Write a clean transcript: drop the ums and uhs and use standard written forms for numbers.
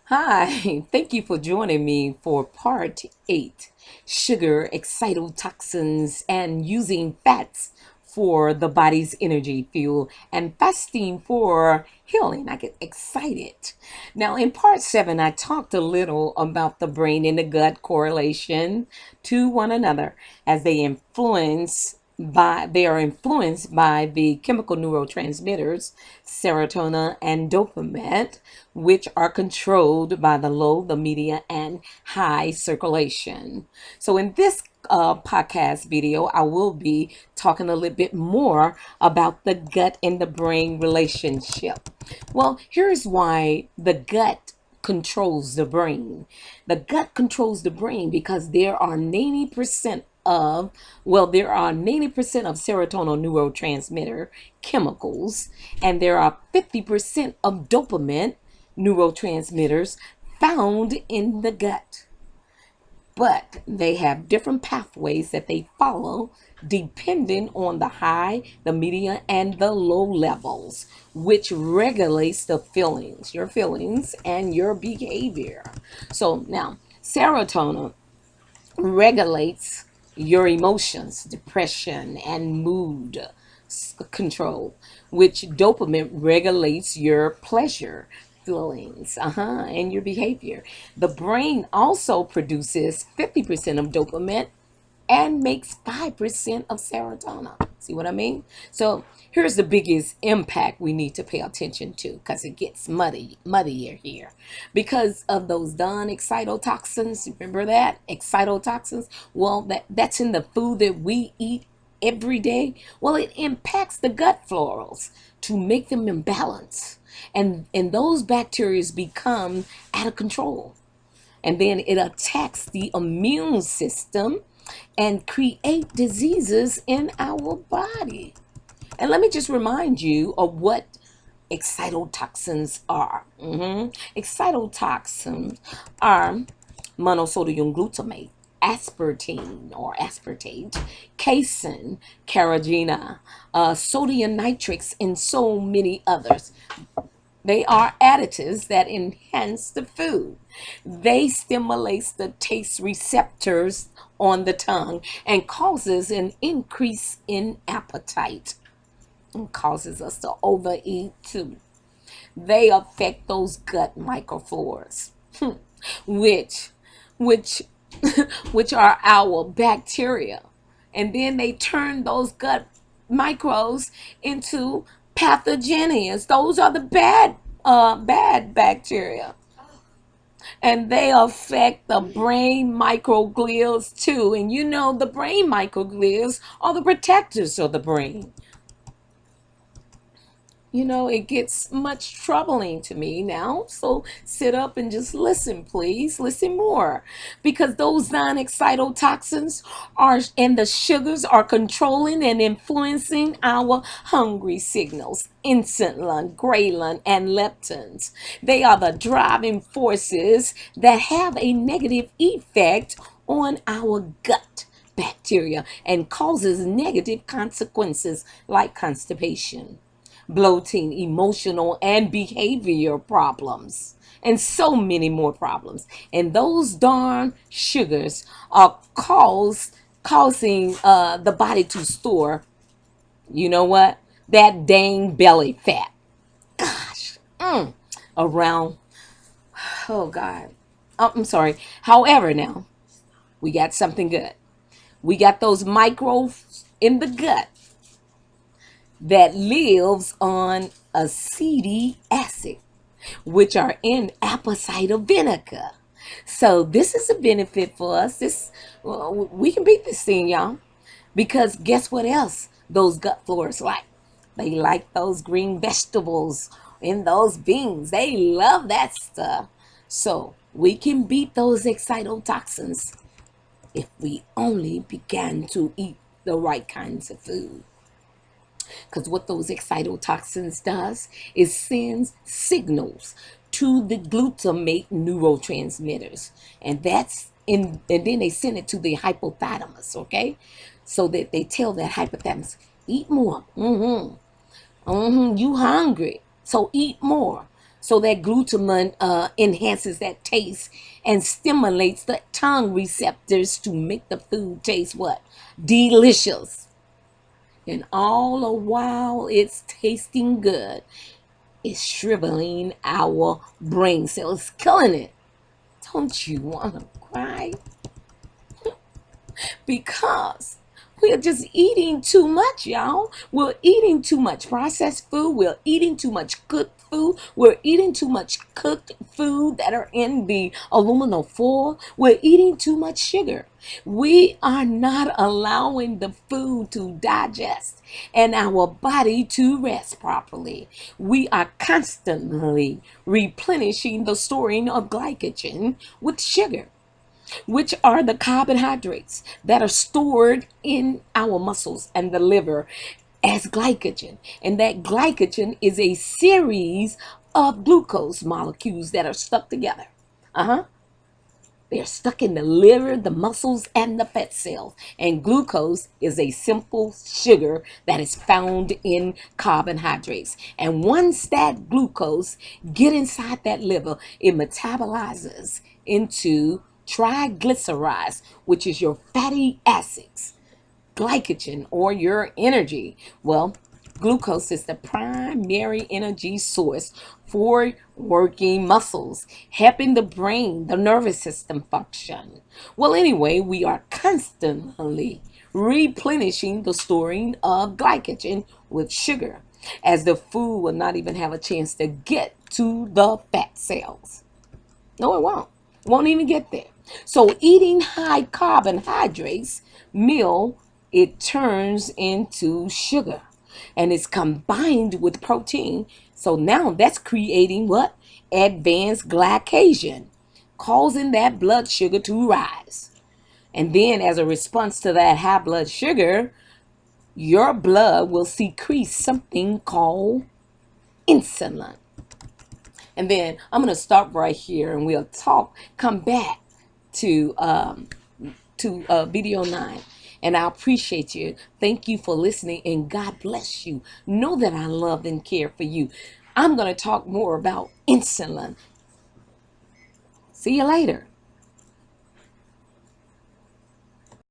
Hi, thank you for joining me for part 8, sugar, excitotoxins, and using fats for the body's energy fuel and fasting for healing. I get excited. Now, in part 7, I talked a little about the brain and the gut correlation to one another as they are influenced by the chemical neurotransmitters serotonin and dopamine, which are controlled by the low, the medium, and high circulation. So in this podcast video, I will be talking a little bit more about the gut and the brain relationship. Well, here's why the gut controls the brain. The gut controls the brain because there are 90% of serotonin neurotransmitter chemicals, and there are 50% of dopamine neurotransmitters found in the gut. But they have different pathways that they follow depending on the high, the medium, and the low levels, which regulates your feelings, and your behavior. So now, serotonin regulates your emotions, depression, and mood control, which dopamine regulates your pleasure feelings and your behavior. The brain also produces 50% of dopamine and makes 5% of serotonin. See what I mean? So here's the biggest impact we need to pay attention to, because it gets muddier here. Because of those done excitotoxins, remember that? Excitotoxins? Well, that's in the food that we eat every day. Well, it impacts the gut florals to make them imbalance. And those bacteria become out of control. And then it attacks the immune system and create diseases in our body. And let me just remind you of what excitotoxins are. Excitotoxins are monosodium glutamate, aspartate, casein, carrageenan, sodium nitrates, and so many others. They are additives that enhance the food. They stimulate the taste receptors on the tongue and causes an increase in appetite and causes us to overeat too. They affect those gut microflores, which which which are our bacteria. And then they turn those gut microbes into pathogens. Those are the bad bacteria. And they affect the brain microglias too. And you know, the brain microglias are the protectors of the brain. It gets much troubling to me now. So sit up and just listen, please. Listen more. Because those non-excitotoxins and the sugars are controlling and influencing our hungry signals, insulin, ghrelin, and leptins. They are the driving forces that have a negative effect on our gut bacteria and causes negative consequences like constipation, bloating, emotional and behavioral problems, and so many more problems. And those darn sugars are causing the body to store, you know what? That dang belly fat. Gosh, around. Oh God. Oh, I'm sorry. However, now we got something good. We got those microbes in the gut that lives on acetic acid, which are in apple cider vinegar. So this is a benefit for us. We can beat this thing, y'all. Because guess what else those gut flores like? They like those green vegetables and those beans. They love that stuff. So we can beat those excitotoxins if we only began to eat the right kinds of food. Because what those excitotoxins does is sends signals to the glutamate neurotransmitters. And then they send it to the hypothalamus, okay? So that they tell that hypothalamus, eat more. You hungry. So eat more. So that glutamate enhances that taste and stimulates the tongue receptors to make the food taste what? Delicious. And all the while it's tasting good, it's shriveling our brain cells, killing it. Don't you want to cry? Because we're just eating too much, y'all. We're eating too much processed food. We're eating too much cooked food. We're eating too much cooked food that are in the aluminum foil. We're eating too much sugar. We are not allowing the food to digest and our body to rest properly. We are constantly replenishing the storing of glycogen with sugar, which are the carbohydrates that are stored in our muscles and the liver as glycogen. And that glycogen is a series of glucose molecules that are stuck together. Uh-huh. They're stuck in the liver, the muscles, and the fat cells. And glucose is a simple sugar that is found in carbohydrates. And once that glucose get inside that liver, it metabolizes into triglycerides, which is your fatty acids, glycogen, or your energy. Well, glucose is the primary energy source for working muscles, helping the brain, the nervous system function. Well, anyway, we are constantly replenishing the storing of glycogen with sugar, as the food will not even have a chance to get to the fat cells. No, it won't. Won't even get there. So eating high carbohydrates meal, it turns into sugar and it's combined with protein. So now that's creating what? Advanced glycation, causing that blood sugar to rise. And then as a response to that high blood sugar, your blood will secrete something called insulin. And then I'm going to stop right here and we'll come back to video 9. And I appreciate you. Thank you for listening and God bless you. Know that I love and care for you. I'm going to talk more about insulin. See you later.